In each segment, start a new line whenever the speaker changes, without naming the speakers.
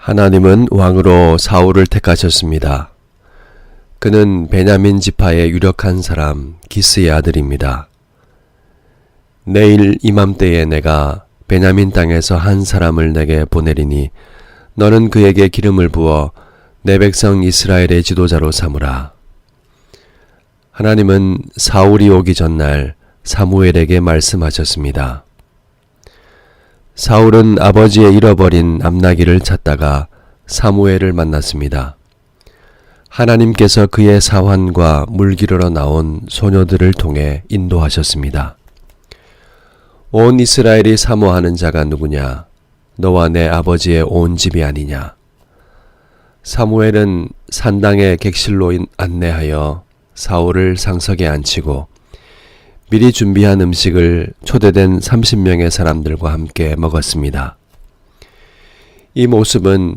하나님은 왕으로 사울을 택하셨습니다. 그는 베냐민 지파의 유력한 사람 기스의 아들입니다. 내일 이맘때에 내가 베냐민 땅에서 한 사람을 내게 보내리니 너는 그에게 기름을 부어 내 백성 이스라엘의 지도자로 삼으라. 하나님은 사울이 오기 전날 사무엘에게 말씀하셨습니다. 사울은 아버지의 잃어버린 암나귀를 찾다가 사무엘을 만났습니다. 하나님께서 그의 사환과 물기르러 나온 소녀들을 통해 인도하셨습니다. 온 이스라엘이 사모하는 자가 누구냐? 너와 내 아버지의 온 집이 아니냐? 사무엘은 산당의 객실로 안내하여 사울을 상석에 앉히고 미리 준비한 음식을 초대된 30명의 사람들과 함께 먹었습니다. 이 모습은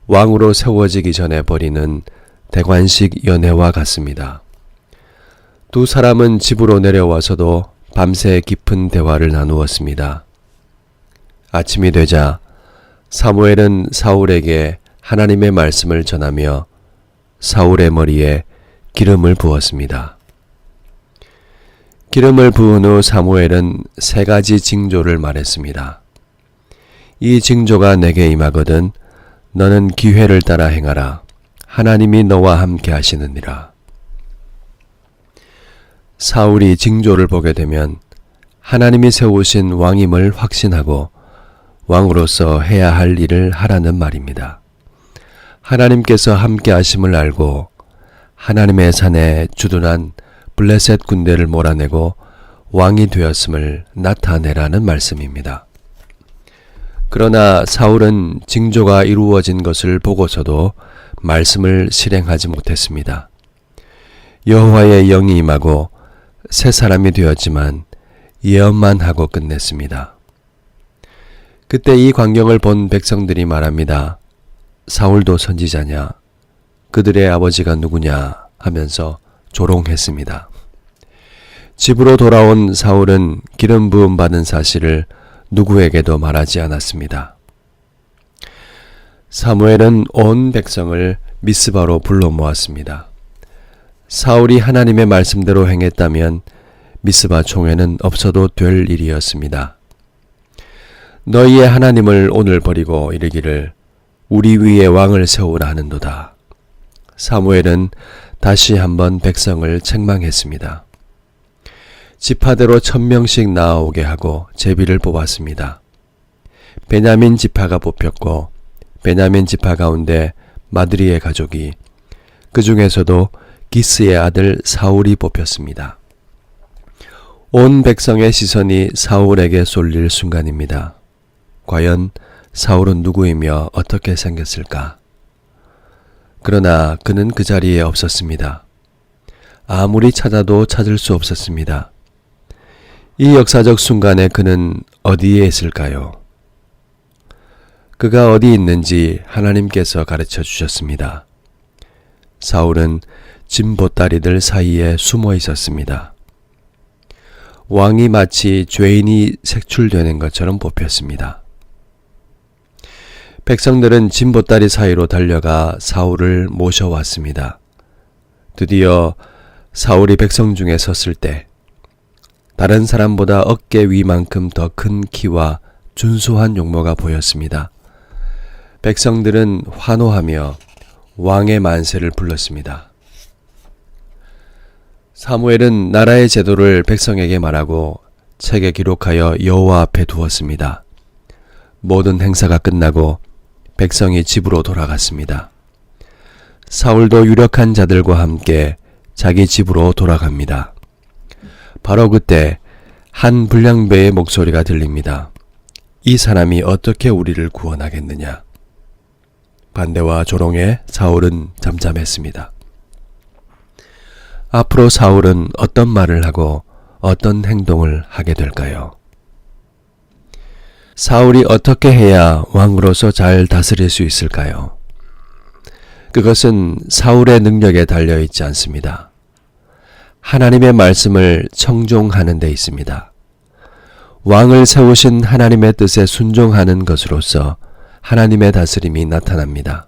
왕으로 세워지기 전에 벌이는 대관식 연회와 같습니다. 두 사람은 집으로 내려와서도 밤새 깊은 대화를 나누었습니다. 아침이 되자 사무엘은 사울에게 하나님의 말씀을 전하며 사울의 머리에 기름을 부었습니다. 기름을 부은 후 사무엘은 3가지 징조를 말했습니다. 이 징조가 내게 임하거든 너는 기회를 따라 행하라. 하나님이 너와 함께 하시느니라. 사울이 징조를 보게 되면 하나님이 세우신 왕임을 확신하고 왕으로서 해야 할 일을 하라는 말입니다. 하나님께서 함께 하심을 알고 하나님의 산에 주둔한 블레셋 군대를 몰아내고 왕이 되었음을 나타내라는 말씀입니다. 그러나 사울은 징조가 이루어진 것을 보고서도 말씀을 실행하지 못했습니다. 여호와의 영이 임하고 새 사람이 되었지만 예언만 하고 끝냈습니다. 그때 이 광경을 본 백성들이 말합니다. 사울도 선지자냐? 그들의 아버지가 누구냐? 하면서 조롱했습니다. 집으로 돌아온 사울은 기름 부음 받은 사실을 누구에게도 말하지 않았습니다. 사무엘은 온 백성을 미스바로 불러 모았습니다. 사울이 하나님의 말씀대로 행했다면 미스바 총회는 없어도 될 일이었습니다. 너희의 하나님을 오늘 버리고 이르기를 우리 위에 왕을 세우라 하는도다. 사무엘은 다시 한번 백성을 책망했습니다. 지파대로 1000명씩 나아오게 하고 제비를 뽑았습니다. 베냐민 지파가 뽑혔고 베냐민 지파 가운데 마드리의 가족이 그 중에서도 기스의 아들 사울이 뽑혔습니다. 온 백성의 시선이 사울에게 쏠릴 순간입니다. 과연 사울은 누구이며 어떻게 생겼을까? 그러나 그는 그 자리에 없었습니다. 아무리 찾아도 찾을 수 없었습니다. 이 역사적 순간에 그는 어디에 있을까요? 그가 어디 있는지 하나님께서 가르쳐 주셨습니다. 사울은 짐 보따리들 사이에 숨어 있었습니다. 왕이 마치 죄인이 색출되는 것처럼 뽑혔습니다. 백성들은 짐 보따리 사이로 달려가 사울을 모셔왔습니다. 드디어 사울이 백성 중에 섰을 때 다른 사람보다 어깨 위만큼 더 큰 키와 준수한 용모가 보였습니다. 백성들은 환호하며 왕의 만세를 불렀습니다. 사무엘은 나라의 제도를 백성에게 말하고 책에 기록하여 여호와 앞에 두었습니다. 모든 행사가 끝나고 백성이 집으로 돌아갔습니다. 사울도 유력한 자들과 함께 자기 집으로 돌아갑니다. 바로 그때 한 불량배의 목소리가 들립니다. 이 사람이 어떻게 우리를 구원하겠느냐? 반대와 조롱에 사울은 잠잠했습니다. 앞으로 사울은 어떤 말을 하고 어떤 행동을 하게 될까요? 사울이 어떻게 해야 왕으로서 잘 다스릴 수 있을까요? 그것은 사울의 능력에 달려있지 않습니다. 하나님의 말씀을 청종하는 데 있습니다. 왕을 세우신 하나님의 뜻에 순종하는 것으로서 하나님의 다스림이 나타납니다.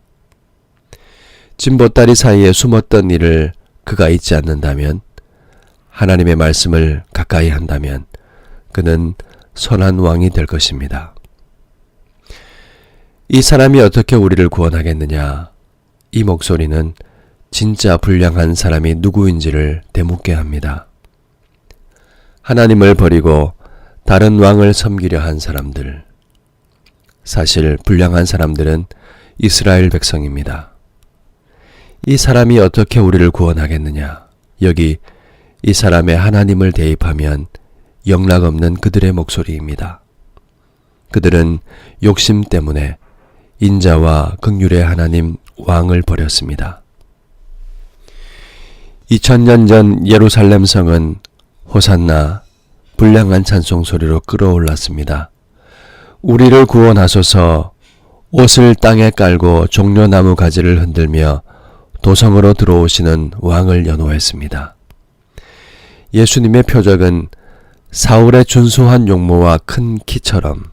진보다리 사이에 숨었던 일을 그가 잊지 않는다면, 하나님의 말씀을 가까이 한다면 그는 선한 왕이 될 것입니다. 이 사람이 어떻게 우리를 구원하겠느냐? 이 목소리는 진짜 불량한 사람이 누구인지를 되묻게 합니다. 하나님을 버리고 다른 왕을 섬기려 한 사람들. 사실 불량한 사람들은 이스라엘 백성입니다. 이 사람이 어떻게 우리를 구원하겠느냐? 여기 이 사람의 하나님을 대입하면 영락없는 그들의 목소리입니다. 그들은 욕심 때문에 인자와 긍휼의 하나님 왕을 버렸습니다. 2000년 전 예루살렘 성은 호산나 불량한 찬송 소리로 끌어올랐습니다. 우리를 구원하소서. 옷을 땅에 깔고 종려나무 가지를 흔들며 도성으로 들어오시는 왕을 연호했습니다. 예수님의 표적은 사울의 준수한 용모와 큰 키처럼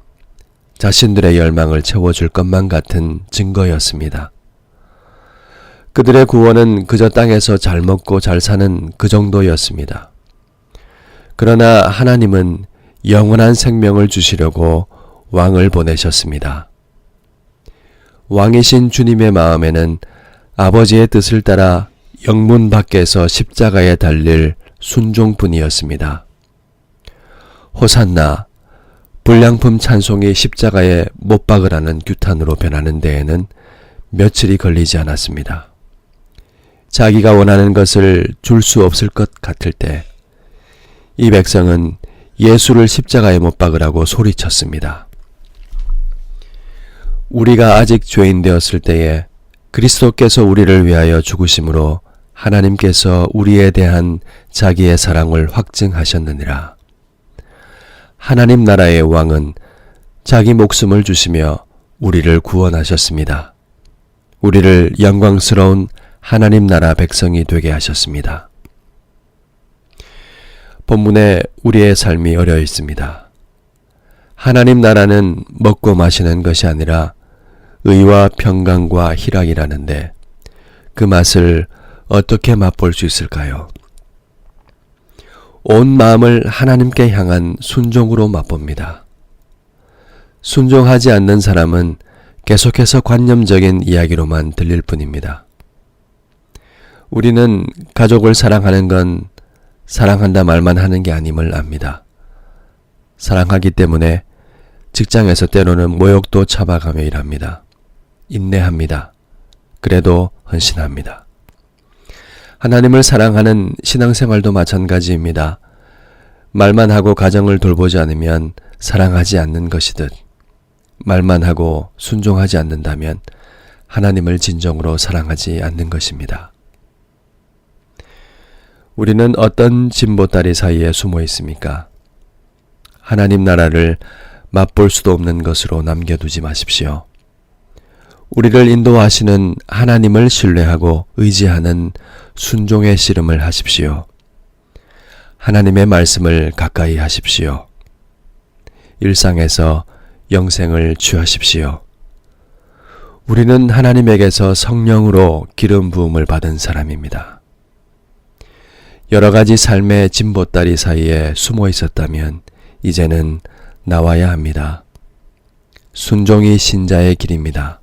자신들의 열망을 채워줄 것만 같은 증거였습니다. 그들의 구원은 그저 땅에서 잘 먹고 잘 사는 그 정도였습니다. 그러나 하나님은 영원한 생명을 주시려고 왕을 보내셨습니다. 왕이신 주님의 마음에는 아버지의 뜻을 따라 영문 밖에서 십자가에 달릴 순종뿐이었습니다. 호산나, 불량품 찬송이 십자가에 못 박으라는 규탄으로 변하는 데에는 며칠이 걸리지 않았습니다. 자기가 원하는 것을 줄 수 없을 것 같을 때 이 백성은 예수를 십자가에 못 박으라고 소리쳤습니다. 우리가 아직 죄인 되었을 때에 그리스도께서 우리를 위하여 죽으심으로 하나님께서 우리에 대한 자기의 사랑을 확증하셨느니라. 하나님 나라의 왕은 자기 목숨을 주시며 우리를 구원하셨습니다. 우리를 영광스러운 하나님 나라 백성이 되게 하셨습니다. 본문에 우리의 삶이 어려 있습니다. 하나님 나라는 먹고 마시는 것이 아니라 의와 평강과 희락이라는데 그 맛을 어떻게 맛볼 수 있을까요? 온 마음을 하나님께 향한 순종으로 맛봅니다. 순종하지 않는 사람은 계속해서 관념적인 이야기로만 들릴 뿐입니다. 우리는 가족을 사랑하는 건 사랑한다 말만 하는 게 아님을 압니다. 사랑하기 때문에 직장에서 때로는 모욕도 참아가며 일합니다. 인내합니다. 그래도 헌신합니다. 하나님을 사랑하는 신앙생활도 마찬가지입니다. 말만 하고 가정을 돌보지 않으면 사랑하지 않는 것이듯 말만 하고 순종하지 않는다면 하나님을 진정으로 사랑하지 않는 것입니다. 우리는 어떤 진보다리 사이에 숨어 있습니까? 하나님 나라를 맛볼 수도 없는 것으로 남겨두지 마십시오. 우리를 인도하시는 하나님을 신뢰하고 의지하는 순종의 씨름을 하십시오. 하나님의 말씀을 가까이 하십시오. 일상에서 영생을 취하십시오. 우리는 하나님에게서 성령으로 기름 부음을 받은 사람입니다. 여러 가지 삶의 진보다리 사이에 숨어 있었다면 이제는 나와야 합니다. 순종이 신자의 길입니다.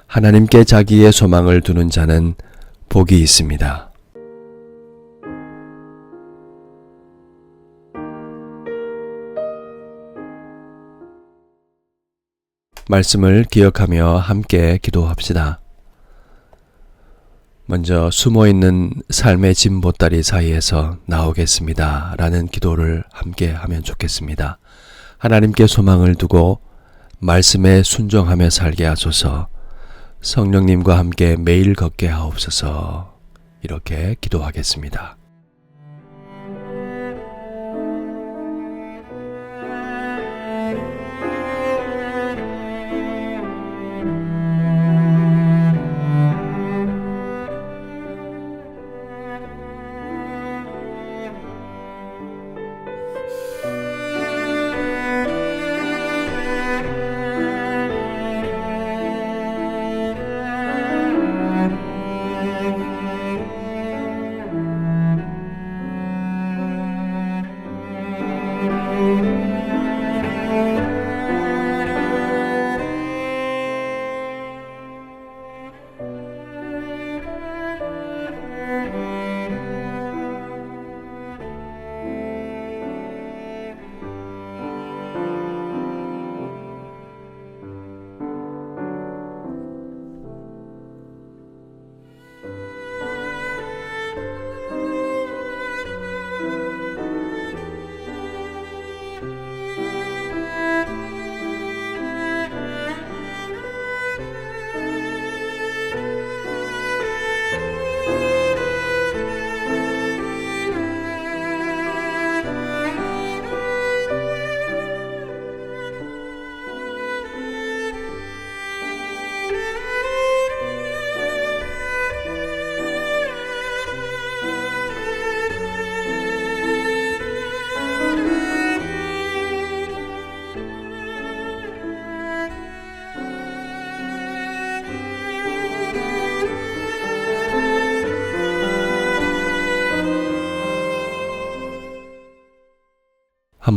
하나님께 자기의 소망을 두는 자는 복이 있습니다. 말씀을 기억하며 함께 기도합시다. 먼저 숨어있는 삶의 진보다리 사이에서 나오겠습니다 라는 기도를 함께 하면 좋겠습니다. 하나님께 소망을 두고 말씀에 순종하며 살게 하소서. 성령님과 함께 매일 걷게 하옵소서. 이렇게 기도하겠습니다.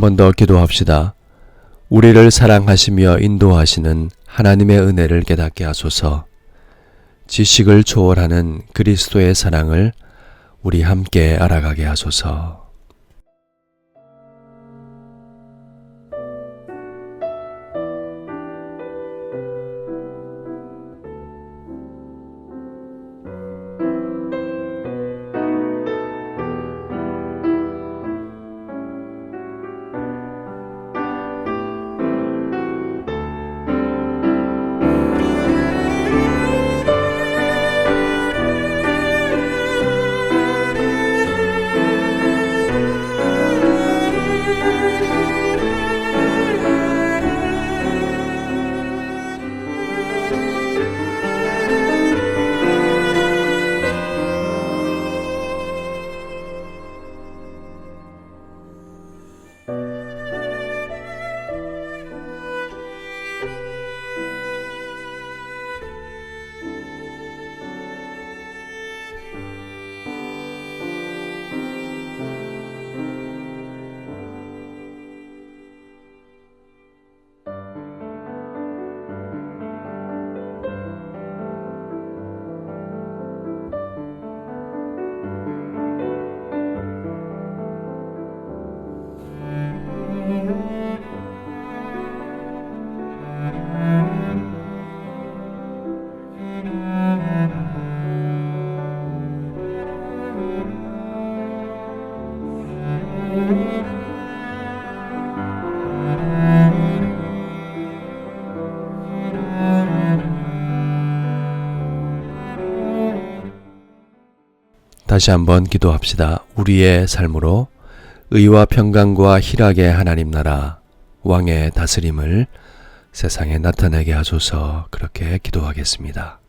한 번 더 기도합시다. 우리를 사랑하시며 인도하시는 하나님의 은혜를 깨닫게 하소서. 지식을 초월하는 그리스도의 사랑을 우리 함께 알아가게 하소서. 다시 한번 기도합시다. 우리의 삶으로 의와 평강과 희락의 하나님 나라, 왕의 다스림을 세상에 나타내게 하소서. 그렇게 기도하겠습니다.